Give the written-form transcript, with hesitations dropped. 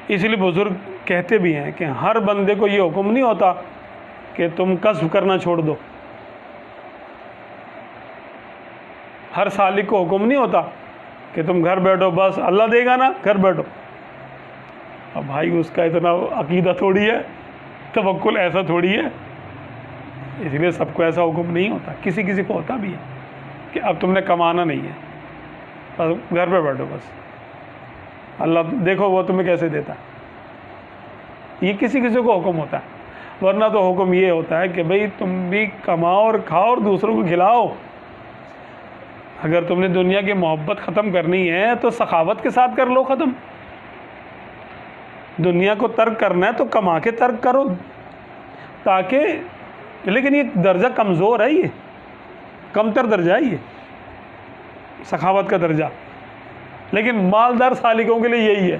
इसलिए बुज़ुर्ग कहते भी हैं कि हर बंदे को ये हुक्म नहीं होता कि तुम कस्ब करना छोड़ दो, हर सालिक को हुक्म नहीं होता कि तुम घर बैठो, बस अल्लाह देगा ना घर बैठो। अब भाई उसका इतना अकीदा थोड़ी है, तवक्कुल ऐसा थोड़ी है, इसलिए सबको ऐसा हुक्म नहीं होता। किसी किसी को होता भी है कि अब तुमने कमाना नहीं है, बस घर पे बैठो, बस अल्लाह देखो वो तुम्हें कैसे देता है। ये किसी किसी को हुक्म होता है, वरना तो हुक्म ये होता है कि भाई तुम भी कमाओ और खाओ और दूसरों को खिलाओ। अगर तुमने दुनिया की मोहब्बत ख़त्म करनी है तो सखावत के साथ कर लो ख़त्म। दुनिया को तर्क करना है तो कमा के तर्क करो, ताकि, लेकिन ये दर्जा कमज़ोर है, ये कमतर दर्जा है ये सखावत का दर्जा, लेकिन मालदार सालिकों के लिए यही है।